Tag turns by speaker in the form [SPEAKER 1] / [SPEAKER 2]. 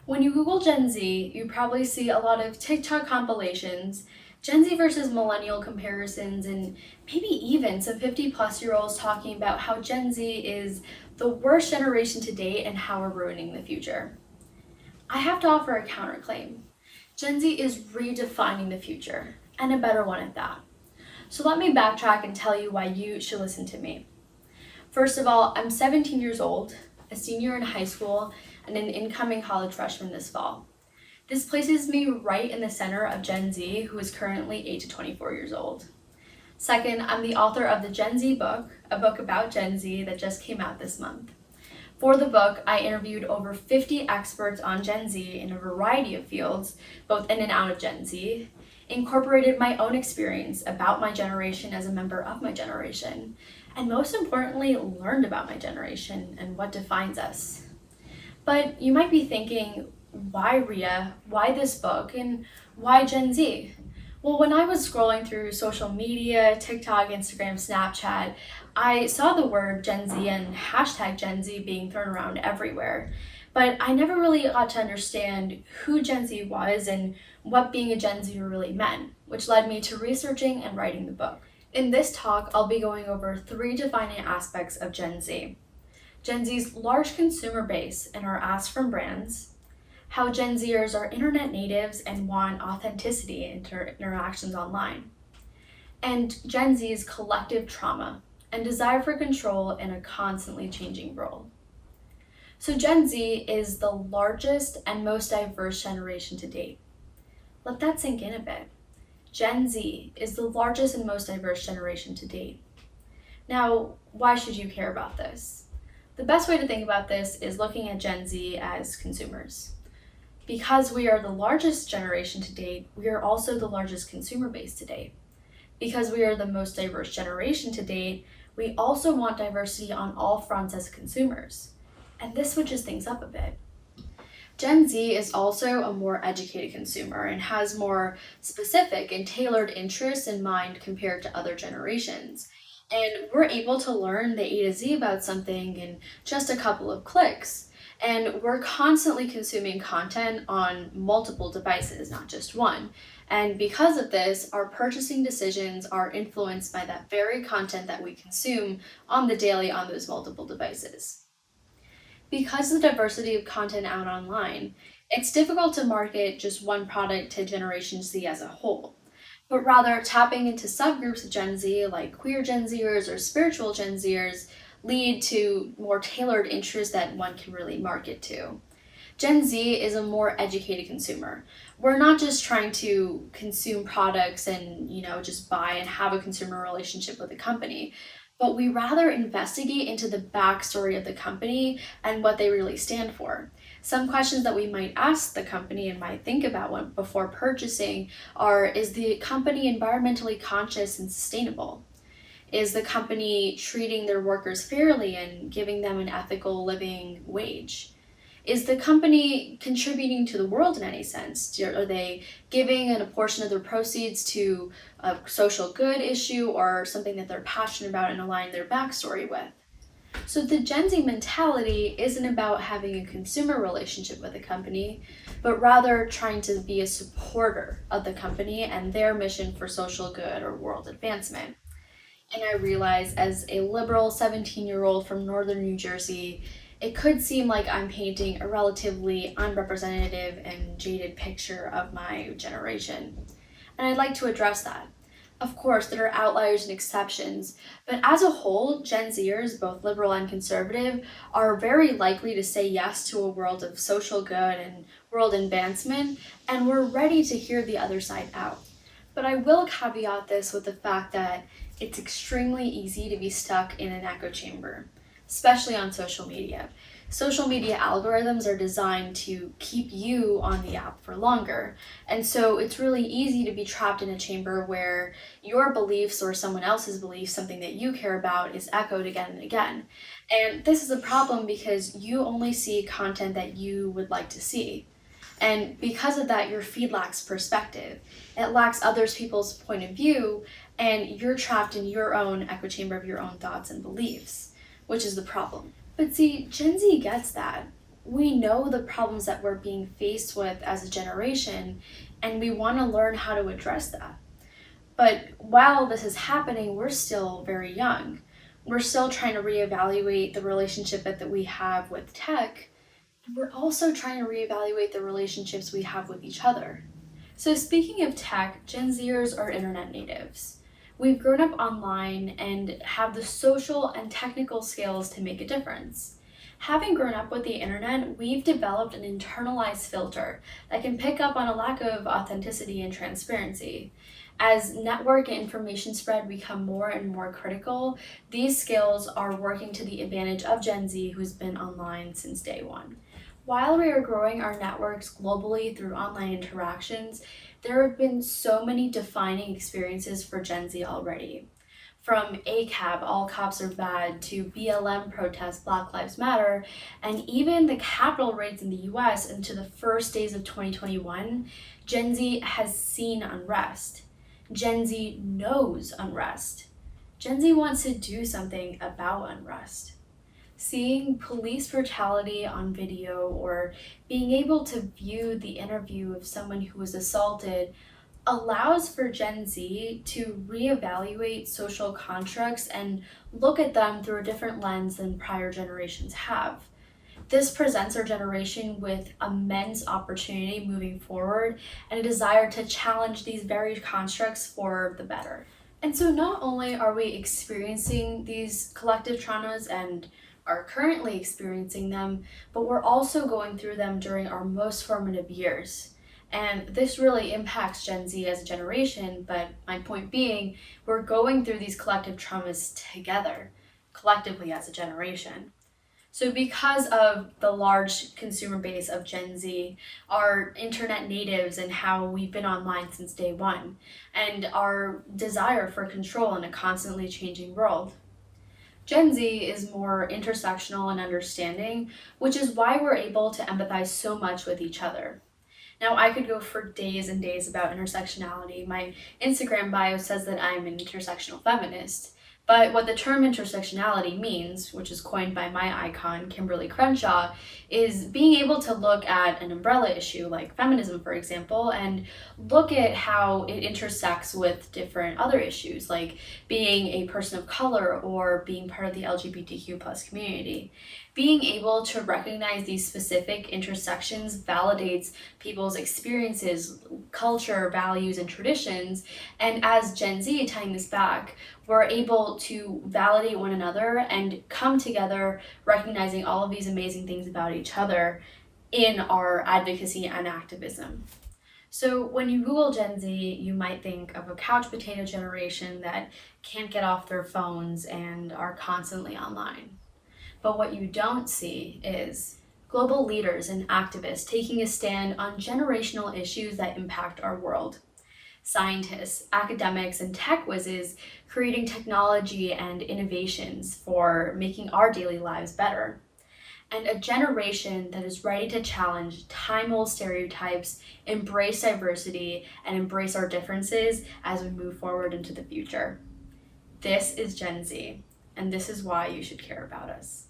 [SPEAKER 1] When you Google Gen Z, you probably see a lot of TikTok compilations, Gen Z versus millennial comparisons, and maybe even some 50-plus-year-olds talking about how Gen Z is the worst generation to date and how we're ruining the future. I have to offer a counterclaim. Gen Z is redefining the future, and a better one at that. So let me backtrack and tell you why you should listen to me. First of all, I'm 17 years old, a senior in high school, and an incoming college freshman this fall. This places me right in the center of Gen Z, who is currently 8 to 24 years old. Second, I'm the author of the Gen Z book, a book about Gen Z that just came out this month. For the book, I interviewed over 50 experts on Gen Z in a variety of fields, both in and out of Gen Z, incorporated my own experience about my generation as a member of my generation, and most importantly, learned about my generation and what defines us. But you might be thinking, why Riya? Why this book? And why Gen Z? Well, when I was scrolling through social media, TikTok, Instagram, Snapchat, I saw the word Gen Z and hashtag Gen Z being thrown around everywhere. But I never really got to understand who Gen Z was and what being a Gen Zer really meant, which led me to researching and writing the book. In this talk, I'll be going over 3 defining aspects of Gen Z. Gen Z's large consumer base and our ask from brands, how Gen Zers are internet natives and want authenticity in interactions online, and Gen Z's collective trauma and desire for control in a constantly changing world. So Gen Z is the largest and most diverse generation to date. Let that sink in a bit. Gen Z is the largest and most diverse generation to date. Now, why should you care about this? The best way to think about this is looking at Gen Z as consumers. Because we are the largest generation to date, we are also the largest consumer base to date. Because we are the most diverse generation to date, we also want diversity on all fronts as consumers. And this switches things up a bit. Gen Z is also a more educated consumer and has more specific and tailored interests in mind compared to other generations. And we're able to learn the A to Z about something in just a couple of clicks. And we're constantly consuming content on multiple devices, not just one. And because of this, our purchasing decisions are influenced by that very content that we consume on the daily on those multiple devices. Because of the diversity of content out online, it's difficult to market just one product to Generation Z as a whole, but rather tapping into subgroups of Gen Z like queer Gen Zers or spiritual Gen Zers lead to more tailored interests that one can really market to. Gen Z is a more educated consumer. We're not just trying to consume products and, just buy and have a consumer relationship with a company, but we rather investigate into the backstory of the company and what they really stand for. Some questions that we might ask the company and might think about before purchasing are, is the company environmentally conscious and sustainable? Is the company treating their workers fairly and giving them an ethical living wage? Is the company contributing to the world in any sense? Are they giving a portion of their proceeds to a social good issue or something that they're passionate about and align their backstory with? So the Gen Z mentality isn't about having a consumer relationship with a company, but rather trying to be a supporter of the company and their mission for social good or world advancement. And I realize as a liberal 17-year-old from northern New Jersey, it could seem like I'm painting a relatively unrepresentative and jaded picture of my generation. And I'd like to address that. Of course, there are outliers and exceptions, but as a whole, Gen Zers, both liberal and conservative, are very likely to say yes to a world of social good and world advancement, and we're ready to hear the other side out. But I will caveat this with the fact that it's extremely easy to be stuck in an echo chamber, especially on social media. Social media algorithms are designed to keep you on the app for longer. And so it's really easy to be trapped in a chamber where your beliefs or someone else's beliefs, something that you care about, is echoed again and again. And this is a problem because you only see content that you would like to see. And because of that, your feed lacks perspective. It lacks other people's point of view, and you're trapped in your own echo chamber of your own thoughts and beliefs, which is the problem. But see, Gen Z gets that. We know the problems that we're being faced with as a generation, and we want to learn how to address that. But while this is happening, we're still very young. We're still trying to reevaluate the relationship that we have with tech. We're also trying to reevaluate the relationships we have with each other. So speaking of tech, Gen-Zers are internet natives. We've grown up online and have the social and technical skills to make a difference. Having grown up with the internet, we've developed an internalized filter that can pick up on a lack of authenticity and transparency. As network and information spread become more and more critical, these skills are working to the advantage of Gen Z, who's been online since day one. While we are growing our networks globally through online interactions, there have been so many defining experiences for Gen Z already. From ACAB, All Cops Are Bad, to BLM protests, Black Lives Matter, and even the Capitol raids in the US into the first days of 2021, Gen Z has seen unrest. Gen Z knows unrest. Gen Z wants to do something about unrest. Seeing police brutality on video or being able to view the interview of someone who was assaulted allows for Gen Z to reevaluate social constructs and look at them through a different lens than prior generations have. This presents our generation with immense opportunity moving forward and a desire to challenge these very constructs for the better. And so not only are we experiencing these collective traumas and are currently experiencing them, but we're also going through them during our most formative years. And this really impacts Gen Z as a generation, but my point being, we're going through these collective traumas together, collectively as a generation. So because of the large consumer base of Gen Z, our internet natives and how we've been online since day one, and our desire for control in a constantly changing world, Gen Z is more intersectional and understanding, which is why we're able to empathize so much with each other. Now, I could go for days and days about intersectionality. My Instagram bio says that I'm an intersectional feminist. But what the term intersectionality means, which is coined by my icon, Kimberly Crenshaw, is being able to look at an umbrella issue like feminism, for example, and look at how it intersects with different other issues like being a person of color or being part of the LGBTQ plus community. Being able to recognize these specific intersections validates people's experiences, culture, values, and traditions. And as Gen Z, tying this back, we're able to validate one another and come together recognizing all of these amazing things about each other in our advocacy and activism. So when you Google Gen Z, you might think of a couch potato generation that can't get off their phones and are constantly online. But what you don't see is global leaders and activists taking a stand on generational issues that impact our world. Scientists, academics, and tech whizzes creating technology and innovations for making our daily lives better. And a generation that is ready to challenge time-old stereotypes, embrace diversity, and embrace our differences as we move forward into the future. This is Gen Z, and this is why you should care about us.